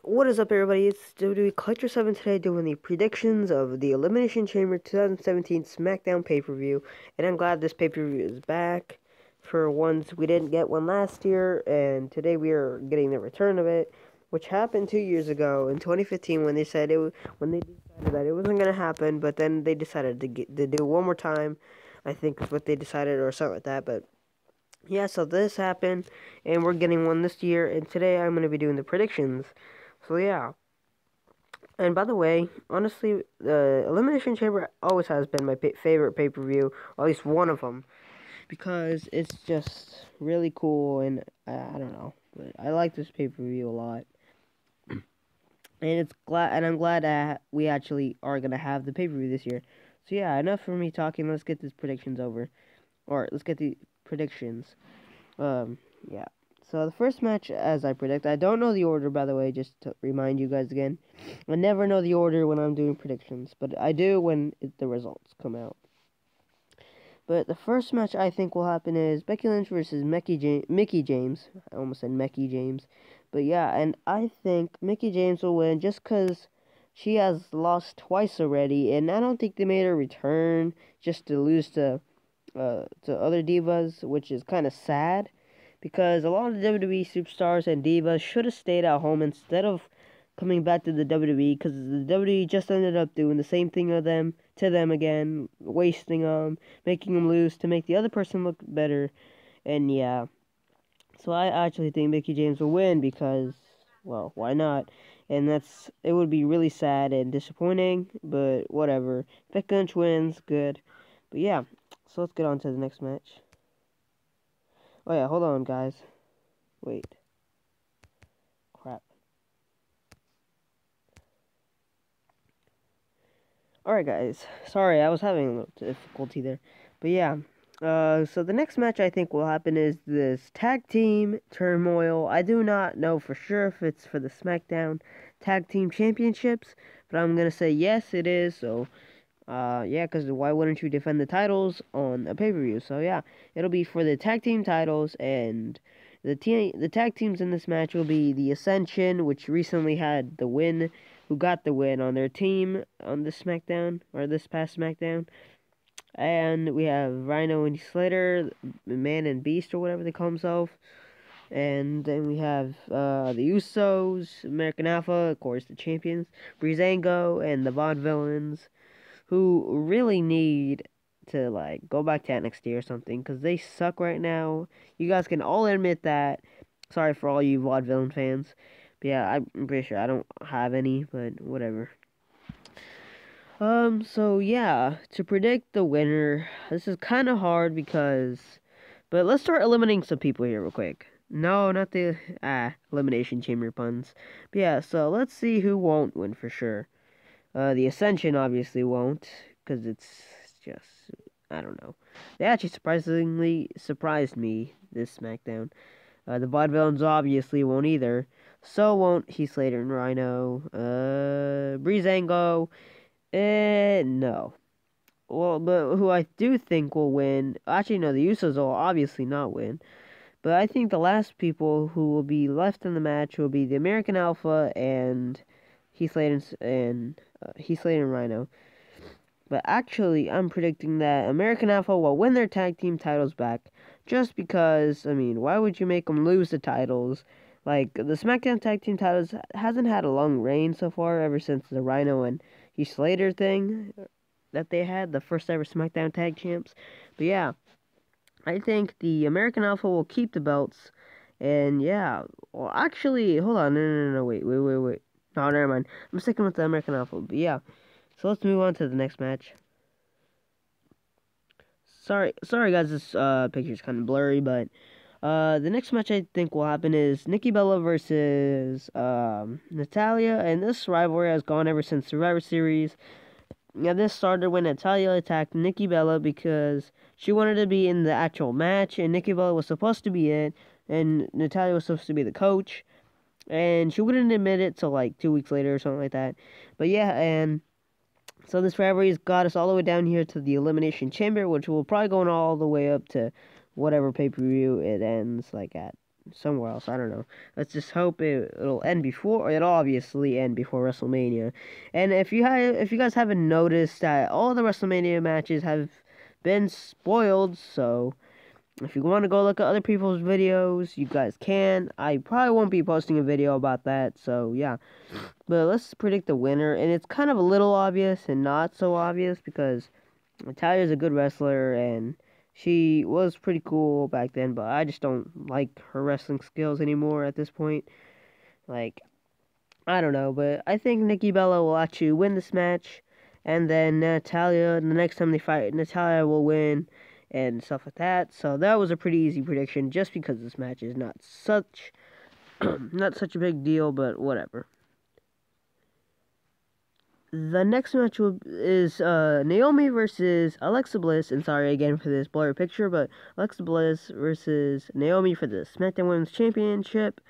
What is up, everybody? It's WWE Collector 7 today, doing the predictions of the Elimination Chamber 2017 SmackDown pay-per-view. And I'm glad this pay-per-view is back. For once, we didn't get one last year, and today we are getting the return of it, which happened 2 years ago in 2015 when they said when they decided that it wasn't gonna happen, but then they decided to do it one more time. I think is what they decided, or something like that. But yeah, so this happened, and we're getting one this year, and today I'm going to be doing the predictions. So yeah. And by the way, honestly, the Elimination Chamber always has been my favorite pay-per-view, or at least one of them, because it's just really cool, and I don't know, but I like this pay-per-view a lot. And I'm glad that we actually are going to have the pay-per-view this year. So yeah, enough for me talking, let's get these predictions over. Or, let's get the predictions. Yeah. So the first match, as I predict, I don't know the order, by the way, just to remind you guys again. I never know the order when I'm doing predictions, but I do when the results come out. But the first match I think will happen is Becky Lynch versus Mickie James. I almost said Mickie James. But yeah, and I think Mickie James will win just because she has lost twice already, and I don't think they made her return just to lose to other divas, which is kind of sad, because a lot of the WWE superstars and divas should have stayed at home instead of coming back to the WWE, because the WWE just ended up doing the same thing to them again, wasting them, making them lose to make the other person look better, and yeah. So I actually think Mickie James will win because, well, why not? And it would be really sad and disappointing, but whatever. Becky Lynch wins, good. But yeah, so let's get on to the next match. Oh yeah, hold on, guys. Wait. Crap. Alright, guys. Sorry, I was having a little difficulty there. But yeah. So the next match I think will happen is this tag team turmoil. I do not know for sure if it's for the SmackDown Tag Team Championships, but I'm gonna say yes, it is. So, yeah, because why wouldn't you defend the titles on a pay-per-view? So yeah, it'll be for the tag team titles, and the tag teams in this match will be the Ascension, which recently had the win, who got the win on their team on this SmackDown, or this past SmackDown. And we have Rhino and Slater, Man and Beast, or whatever they call themselves. And then we have the Usos, American Alpha, of course, the champions, Breezango, and the Vaudevillains, who really need to, like, go back to NXT or something, because they suck right now. You guys can all admit that. Sorry for all you Vaudevillain fans. But yeah, I'm pretty sure I don't have any, but whatever. So yeah, to predict the winner, this is kind of hard but let's start eliminating some people here real quick. No, not the, Elimination Chamber puns. But yeah, so let's see who won't win for sure. The Ascension obviously won't, because it's just, I don't know. They actually surprisingly surprised me this SmackDown. The Vaudevillains obviously won't either. So won't Heath Slater and Rhino. Breezango. No. Well, but who I do think will win, actually no, the Usos will obviously not win, but I think the last people who will be left in the match will be the American Alpha and Heath Slater and Rhino. But actually, I'm predicting that American Alpha will win their tag team titles back, just because, I mean, why would you make them lose the titles? Like, the SmackDown tag team titles hasn't had a long reign so far, ever since the Rhino and Heath Slater thing that they had, the first ever SmackDown tag champs. But yeah, I think the American Alpha will keep the belts, and yeah, well, actually, hold on, no, wait. No, never mind. I'm sticking with the American Alpha, but yeah. So let's move on to the next match. Sorry guys, this picture's kind of blurry, but the next match I think will happen is Nikki Bella versus Natalya, and this rivalry has gone ever since Survivor Series. Now, this started when Natalya attacked Nikki Bella because she wanted to be in the actual match, and Nikki Bella was supposed to be it, and Natalya was supposed to be the coach, and she wouldn't admit it till like 2 weeks later or something like that. But yeah, and So this rivalry's got us all the way down here to the Elimination Chamber, which will probably go on all the way up to whatever pay-per-view it ends, like at somewhere else. I don't know. Let's just hope it'll end before. It'll obviously end before WrestleMania. And if you guys haven't noticed that all the WrestleMania matches have been spoiled, so if you want to go look at other people's videos, you guys can. I probably won't be posting a video about that, so yeah. But let's predict the winner, and it's kind of a little obvious and not so obvious because Natalia's a good wrestler, and she was pretty cool back then, but I just don't like her wrestling skills anymore at this point. Like, I don't know, but I think Nikki Bella will actually win this match, and then Natalia, the next time they fight, Natalia will win, and stuff like that. So that was a pretty easy prediction, just because this match is not such, not such a big deal, but whatever. The next match is Naomi versus Alexa Bliss, and sorry again for this blurry picture, but Alexa Bliss versus Naomi for the SmackDown Women's Championship,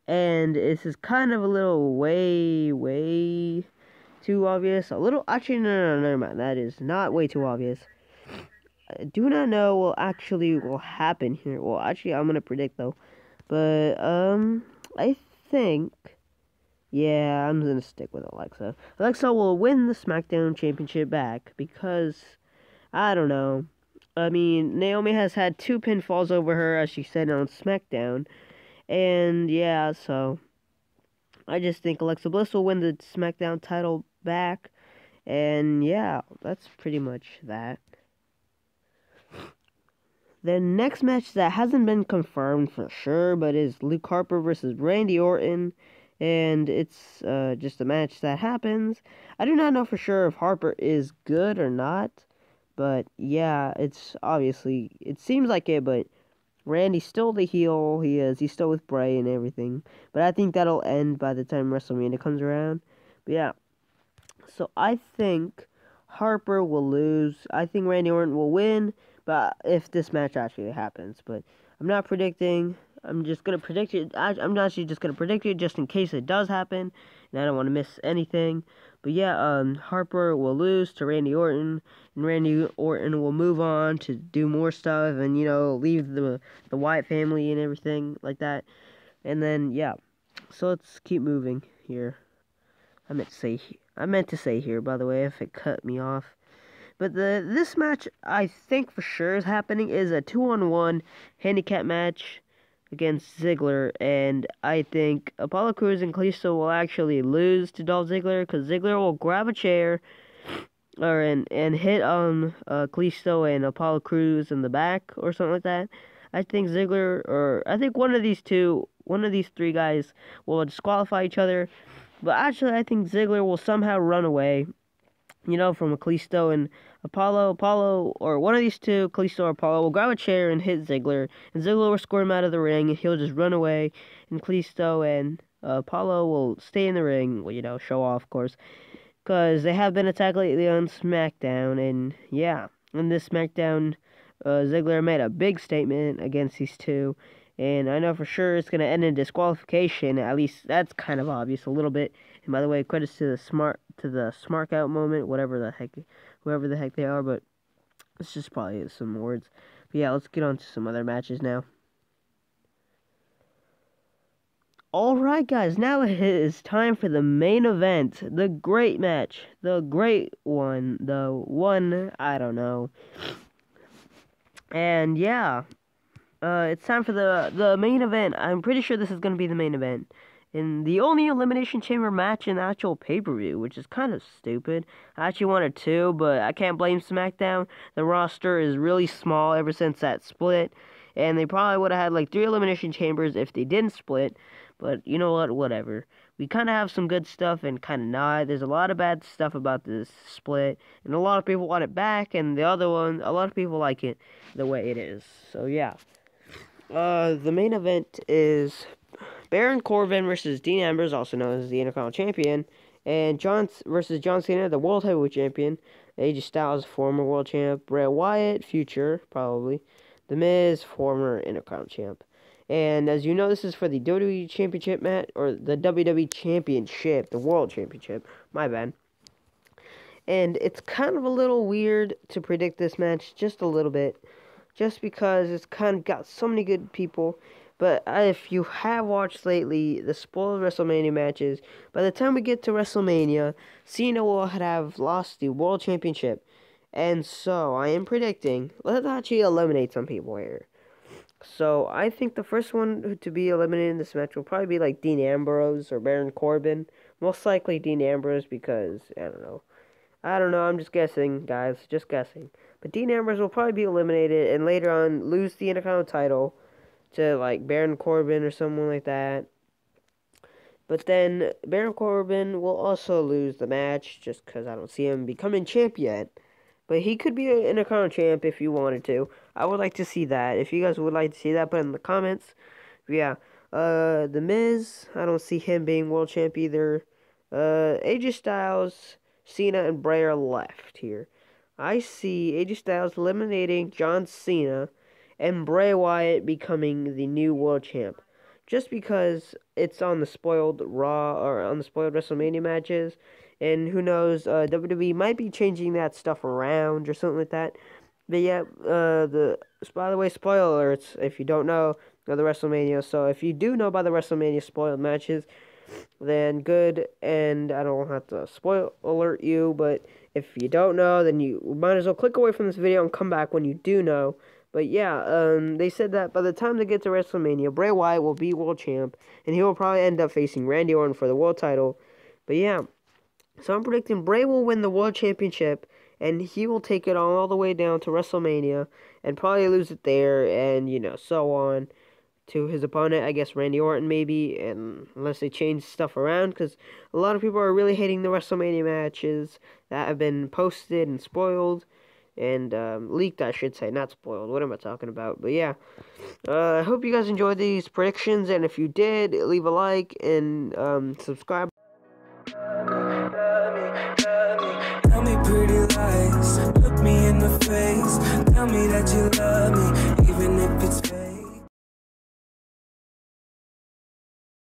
and this is kind of a little way too obvious. A little, actually, no, never mind. That is not way too obvious. I do not know what actually will happen here. Well, actually, I'm gonna predict though, but I think. Yeah, I'm gonna stick with Alexa. Alexa will win the SmackDown Championship back because, I don't know. I mean, Naomi has had 2 pinfalls over her, as she said on SmackDown. And yeah, so I just think Alexa Bliss will win the SmackDown title back. And yeah, that's pretty much that. The next match that hasn't been confirmed for sure, but is Luke Harper versus Randy Orton. And it's just a match that happens. I do not know for sure if Harper is good or not, but yeah, it's obviously, it seems like it, but Randy's still the heel. He's still with Bray and everything, but I think that'll end by the time WrestleMania comes around. But yeah, so I think Harper will lose. I think Randy Orton will win, but if this match actually happens, but I'm not predicting. I'm just going to predict it. I'm actually just going to predict it just in case it does happen. And I don't want to miss anything. But yeah, Harper will lose to Randy Orton. And Randy Orton will move on to do more stuff. And, leave the Wyatt family and everything like that. And then, yeah. So let's keep moving here. I meant to say here, by the way, if it cut me off. But this match, I think for sure is happening, is a 2-on-1 handicap match against Ziggler, and I think Apollo Crews and Kalisto will actually lose to Dolph Ziggler, because Ziggler will grab a chair and hit Kalisto and Apollo Crews in the back or something like that. I think Ziggler, or I think one of these 3 guys will disqualify each other, but actually I think Ziggler will somehow run away, from Kalisto and Apollo, or one of these 2, Kalisto or Apollo, will grab a chair and hit Ziggler, and Ziggler will score him out of the ring, and he'll just run away, and Kalisto and Apollo will stay in the ring, show off, of course, because they have been attacked lately on SmackDown, and yeah, in this SmackDown, Ziggler made a big statement against these 2, and I know for sure it's going to end in disqualification. At least that's kind of obvious a little bit. And by the way, credits to the Smark Out moment, whoever the heck they are, but it's just probably some words. But yeah, let's get on to some other matches now. Alright guys, now it is time for the main event, the great match, the great one, the one, I don't know. And yeah, it's time for the main event. I'm pretty sure this is going to be the main event. And the only Elimination Chamber match in the actual pay-per-view, which is kind of stupid. I actually wanted 2, but I can't blame SmackDown. The roster is really small ever since that split. And they probably would have had like 3 Elimination Chambers if they didn't split. But you know what? Whatever. We kind of have some good stuff and kind of not. There's a lot of bad stuff about this split. And a lot of people want it back. And the other one, a lot of people like it the way it is. So yeah. The main event is Baron Corbin versus Dean Ambrose, also known as the Intercontinental Champion, and versus John Cena, the World Heavyweight Champion, AJ Styles, former World Champ, Bray Wyatt, future, probably, The Miz, former Intercontinental Champ. And as you know, this is for the WWE Championship match, or the WWE Championship, the World Championship, my bad. And it's kind of a little weird to predict this match, just a little bit, just because it's kind of got so many good people. But if you have watched lately the spoiled WrestleMania matches, by the time we get to WrestleMania, Cena will have lost the World Championship. And so I am predicting, let's actually eliminate some people here. So I think the first one to be eliminated in this match will probably be like Dean Ambrose or Baron Corbin. Most likely Dean Ambrose because, I don't know. I'm just guessing, guys. Just guessing. But Dean Ambrose will probably be eliminated and later on lose the Intercontinental title to like Baron Corbin or someone like that. But then Baron Corbin will also lose the match just because I don't see him becoming champ yet. But he could be an Intercontinental champ if you wanted to. I would like to see that. If you guys would like to see that, put in the comments. But yeah. The Miz, I don't see him being world champ either. AJ Styles, Cena, and Bray are left here. I see AJ Styles eliminating John Cena and Bray Wyatt becoming the new world champ. Just because it's on the spoiled Raw or on the spoiled WrestleMania matches. And who knows, WWE might be changing that stuff around or something like that. But yeah, by the way, spoiler alerts, if you don't know, the WrestleMania. So if you do know about the WrestleMania spoiled matches, then good, and I don't have to spoil alert you, but if you don't know, then you might as well click away from this video and come back when you do know. But yeah, they said that by the time they get to WrestleMania, Bray Wyatt will be world champ, and he will probably end up facing Randy Orton for the world title. But yeah, so I'm predicting Bray will win the world championship, and he will take it all the way down to WrestleMania, and probably lose it there, and, so on to his opponent, I guess Randy Orton maybe, and unless they change stuff around, because a lot of people are really hating the WrestleMania matches that have been posted and spoiled, and leaked, I should say, not spoiled. What am I talking about? But yeah, I hope you guys enjoyed these predictions, and if you did, leave a like and subscribe. Tell me pretty lies, look me in the face, tell me that you love me.